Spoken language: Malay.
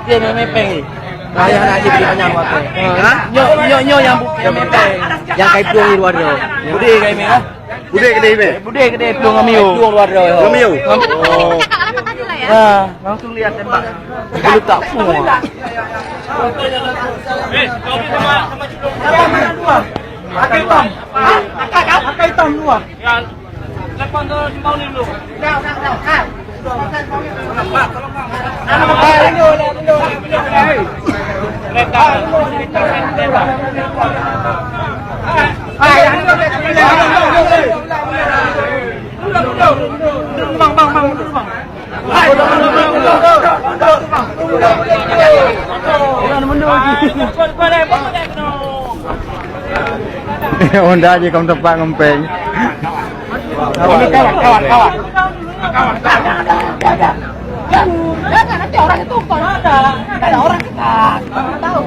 Dia mepeng ni. Yang nak diberi banyak waktu. Nyo yang mepeng. Yang kai pluang di luar tu. Bude kai me lah. Bude kedai be. Bude kedai pluang amiu. Pluang luar tu. Amiu. Oh. Langsung lihat tembak. Bulu tak semua. Pakai hitam. Pakai hitam dua. Ya. Lepas tu mau ni dulu. Dah. Honda aja kamu tempat ngempeng. Ini kawan. Jangan nanti orang itu kalau ada orang kita tahu.